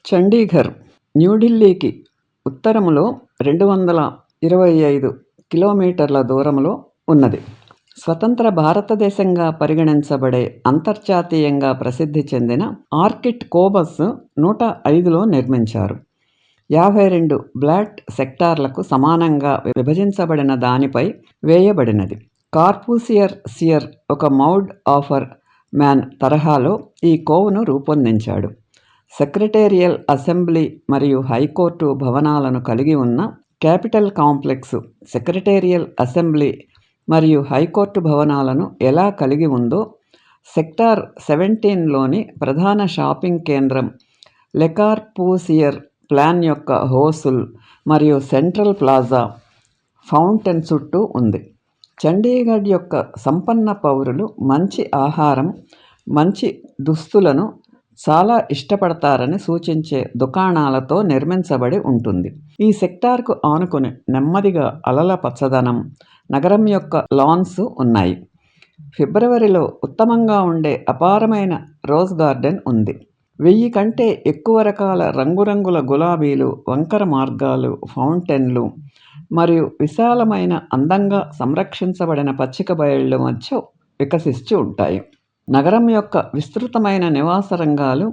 చండీగఢ్ న్యూఢిల్లీకి ఉత్తరములో 225 కిలోమీటర్ల దూరంలో ఉన్నది. స్వతంత్ర భారతదేశంగా పరిగణించబడే అంతర్జాతీయంగా ప్రసిద్ధి చెందిన ఆర్కిడ్ కోబస్ 105లో నిర్మించారు. 52 బ్లాట్ సెక్టార్లకు సమానంగా విభజించబడిన దానిపై వేయబడినది. కార్బూసియర్ ఒక మౌడ్ ఆఫర్ మ్యాన్ తరహాలో ఈ కోవ్ను రూపొందించాడు. సెక్రటేరియల్ అసెంబ్లీ మరియు హైకోర్టు భవనాలను కలిగి ఉన్న క్యాపిటల్ కాంప్లెక్స్ సెక్రటేరియల్ అసెంబ్లీ మరియు హైకోర్టు భవనాలను ఎలా కలిగి ఉందో సెక్టార్ 17లోని ప్రధాన షాపింగ్ కేంద్రం లె కార్బూసియర్ ప్లాన్ యొక్క హోసుల్ మరియు సెంట్రల్ ప్లాజా ఫౌంటైన్ చుట్టూ ఉంది. చండీగఢ్ యొక్క సంపన్న పౌరులు మంచి ఆహారం, మంచి దుస్తులను చాలా ఇష్టపడతారని సూచించే దుకాణాలతో నిర్మించబడి ఉంటుంది. ఈ సెక్టార్కు ఆనుకుని నెమ్మదిగా అలల పచ్చదనం, నగరం యొక్క లాన్స్ ఉన్నాయి. ఫిబ్రవరిలో ఉత్తమంగా ఉండే అపారమైన రోజ్ గార్డెన్ ఉంది. 1000 కంటే ఎక్కువ రకాల రంగురంగుల గులాబీలు, వంకర మార్గాలు, ఫౌంటైన్లు మరియు విశాలమైన అందంగా సంరక్షించబడిన పచ్చిక బయళ్ల మధ్య వికసిస్తూ ఉంటాయి. నగరం యొక్క విస్తృతమైన నివాస రంగాలు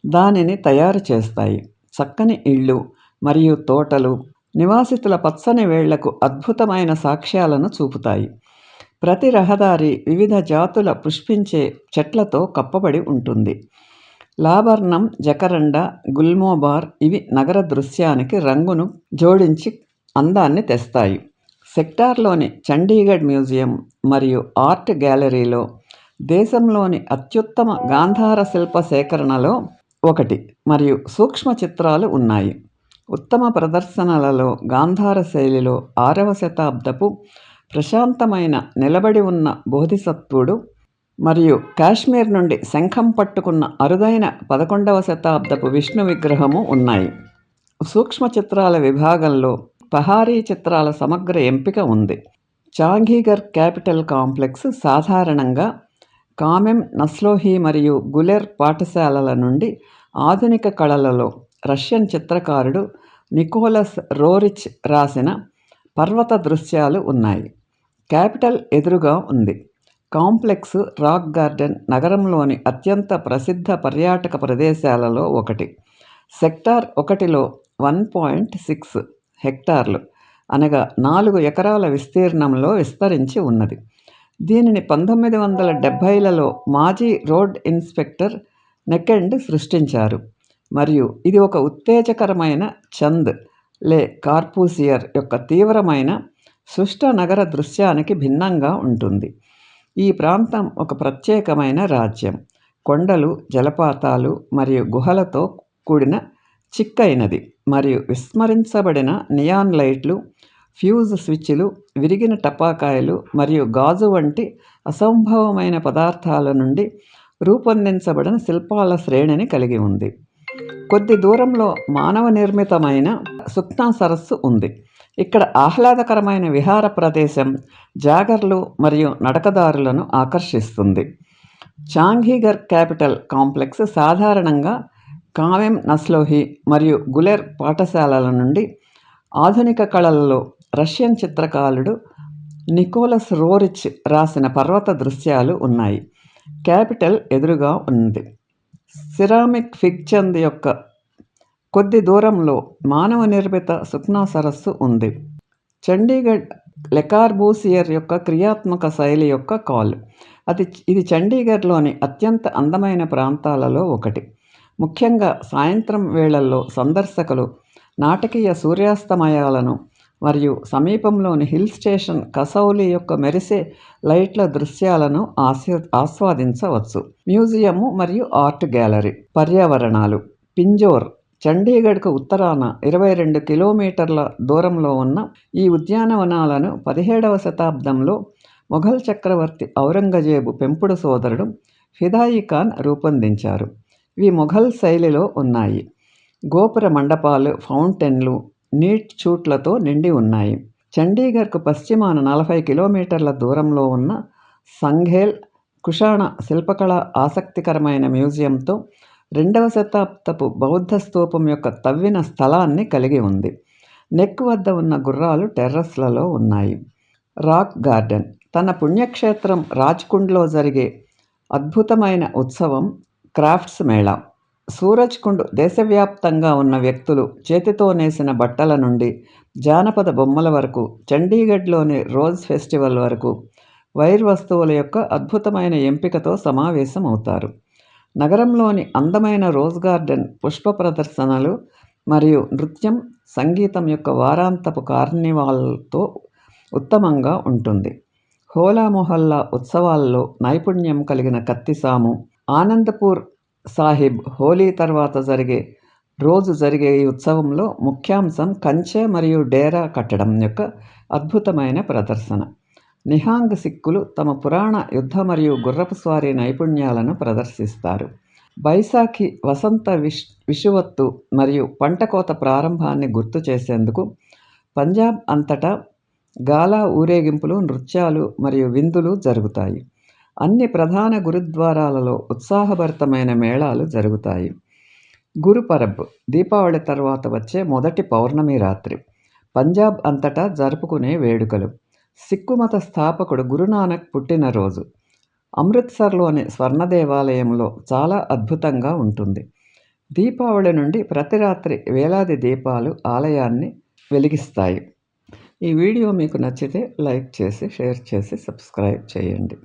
దానిని తయారు చేస్తాయి. చక్కని ఇళ్ళు మరియు తోటలు నివాసితుల పచ్చని వేళ్లకు అద్భుతమైన సాక్ష్యాలను చూపుతాయి. ప్రతి రహదారి వివిధ జాతుల పుష్పించే చెట్లతో కప్పబడి ఉంటుంది. లాబర్నం, జకరండా, గుల్మోబార్ ఇవి నగర దృశ్యానికి రంగును జోడించి అందాన్ని తెస్తాయి. సెక్టార్లోని చండీగఢ్ మ్యూజియం మరియు ఆర్ట్ గ్యాలరీలో దేశంలోని అత్యుత్తమ గాంధార శిల్ప సేకరణలో ఒకటి మరియు సూక్ష్మ చిత్రాలు ఉన్నాయి. ఉత్తమ ప్రదర్శనలలో గాంధార శైలిలో 6వ శతాబ్దపు ప్రశాంతమైన నిలబడి ఉన్న బోధిసత్వుడు మరియు కాశ్మీర్ నుండి శంఖం పట్టుకున్న అరుదైన 11వ శతాబ్దపు విష్ణు విగ్రహము ఉన్నాయి. సూక్ష్మ చిత్రాల విభాగంలో పహారీ చిత్రాల సమగ్ర ఎంపిక ఉంది. చండీగఢ్ క్యాపిటల్ కాంప్లెక్స్ సాధారణంగా కామెం నస్లోహి మరియు గులెర్ పాఠశాలల నుండి ఆధునిక కళలలో రష్యన్ చిత్రకారుడు నికోలస్ రోరిచ్ రాసిన పర్వత దృశ్యాలు ఉన్నాయి. క్యాపిటల్ ఎదురుగా ఉంది. కాంప్లెక్స్ రాక్ గార్డెన్ నగరంలోని అత్యంత ప్రసిద్ధ పర్యాటక ప్రదేశాలలో ఒకటి. సెక్టార్ 1లో 1.6 హెక్టార్లు అనగా 4 ఎకరాల విస్తీర్ణంలో విస్తరించి ఉన్నది. దీనిని 1970లలో మాజీ రోడ్ ఇన్స్పెక్టర్ నెకెండ్ సృష్టించారు మరియు ఇది ఒక ఉత్తేజకరమైన చంద్ లె కార్బూసియర్ యొక్క తీవ్రమైన సుష్ట నగర దృశ్యానికి భిన్నంగా ఉంటుంది. ఈ ప్రాంతం ఒక ప్రత్యేకమైన రాజ్యం. కొండలు, జలపాతాలు మరియు గుహలతో కూడిన చిక్కైనది మరియు విస్మరించబడిన నియాన్ లైట్లు, ఫ్యూజ్ స్విచ్లు, విరిగిన టపాకాయలు మరియు గాజు వంటి అసంభవమైన పదార్థాల నుండి రూపొందించబడిన శిల్పాల శ్రేణిని కలిగి ఉంది. కొద్ది దూరంలో మానవ నిర్మితమైన సుఖ్నా సరస్సు ఉంది. ఇక్కడ ఆహ్లాదకరమైన విహార ప్రదేశం జాగర్లు మరియు నడకదారులను ఆకర్షిస్తుంది. చండీగఢ్ క్యాపిటల్ కాంప్లెక్స్ సాధారణంగా కామెం నస్లోహి మరియు గులెర్ పాఠశాలల నుండి ఆధునిక కళలలో రష్యన్ చిత్రకారుడు నికోలస్ రోరిచ్ రాసిన పర్వత దృశ్యాలు ఉన్నాయి. క్యాపిటల్ ఎదురుగా ఉంది. సిరామిక్ ఫిగ్ చంద్ యొక్క కొద్ది దూరంలో మానవ నిర్మిత సుఖ్నా సరస్సు ఉంది. చండీగఢ్ లె కార్బూసియర్ యొక్క క్రియాత్మక శైలి యొక్క కాల్. ఇది చండీగఢ్లోని అత్యంత అందమైన ప్రాంతాలలో ఒకటి. ముఖ్యంగా సాయంత్రం వేళల్లో సందర్శకులు నాటకీయ సూర్యాస్తమయాలను మరియు సమీపంలోని హిల్ స్టేషన్ కసౌలీ యొక్క మెరిసే లైట్ల దృశ్యాలను ఆస్వాదించవచ్చు. మ్యూజియము మరియు ఆర్ట్ గ్యాలరీ. పర్యావరణాలు. పింజోర్ చండీగఢ్కు ఉత్తరాన 22 కిలోమీటర్ల దూరంలో ఉన్న ఈ ఉద్యానవనాలను 17వ శతాబ్దంలో మొఘల్ చక్రవర్తి ఔరంగజేబు పెంపుడు సోదరుడు ఫిదాయి ఖాన్ రూపొందించారు. ఇవి మొఘల్ శైలిలో ఉన్నాయి. గోపుర మండపాలు, ఫౌంటైన్లు, నీట్ చూట్లతో నిండి ఉన్నాయి. చండీగఢ్కు పశ్చిమాన 40 కిలోమీటర్ల దూరంలో ఉన్న సంఘేల్ కుషాణ శిల్పకళ ఆసక్తికరమైన మ్యూజియంతో 2వ శతాబ్దపు బౌద్ధ స్తూపం యొక్క తవ్విన స్థలాన్ని కలిగి ఉంది. నెక్ వద్ద ఉన్న గుర్రాలు టెర్రస్లలో ఉన్నాయి. రాక్ గార్డెన్ తన పుణ్యక్షేత్రం రాజ్కుండ్లో జరిగే అద్భుతమైన ఉత్సవం క్రాఫ్ట్స్ మేళా. సూరజ్కుండ్ దేశవ్యాప్తంగా ఉన్న వ్యక్తులు చేతితో నేసిన బట్టల నుండి జానపద బొమ్మల వరకు, చండీగఢ్లోని రోజ్ ఫెస్టివల్ వరకు వైర్ వస్తువుల యొక్క అద్భుతమైన ఎంపికతో సమావేశం అవుతారు. నగరంలోని అందమైన రోజ్ గార్డెన్ పుష్ప ప్రదర్శనలు మరియు నృత్యం, సంగీతం యొక్క వారాంతపు కార్నివాల్తో ఉత్తమంగా ఉంటుంది. హోలా మొహల్లా ఉత్సవాల్లో నైపుణ్యం కలిగిన కత్తిసాము, ఆనందపూర్ సాహిబ్ హోలీ తర్వాత రోజు జరిగే ఈ ఉత్సవంలో ముఖ్యాంశం కంచె మరియు డేరా కట్టడం యొక్క అద్భుతమైన ప్రదర్శన. నిహాంగ్ సిక్కులు తమ పురాణ యుద్ధ మరియు గుర్రపు స్వారీ నైపుణ్యాలను ప్రదర్శిస్తారు. బైసాఖి వసంత విషువత్తు మరియు పంట కోత ప్రారంభాన్ని గుర్తు చేసేందుకు పంజాబ్ అంతటా గాలా ఊరేగింపులు, నృత్యాలు మరియు విందులు జరుగుతాయి. అన్ని ప్రధాన గురుద్వారాలలో ఉత్సాహభరితమైన మేళాలు జరుగుతాయి. గురుపరబ్ దీపావళి తర్వాత వచ్చే మొదటి పౌర్ణమి రాత్రి. పంజాబ్ అంతటా జరుపుకునే వేడుకలు. సిక్కు మత స్థాపకుడు గురునానక్ పుట్టినరోజు. అమృత్సర్లోని స్వర్ణ దేవాలయంలో చాలా అద్భుతంగా ఉంటుంది. దీపావళి నుండి ప్రతి రాత్రి వేలాది దీపాలు ఆలయాన్ని వెలిగిస్తాయి. ఈ వీడియో మీకు నచ్చితే లైక్ చేసి, షేర్ చేసి, సబ్స్క్రైబ్ చేయండి.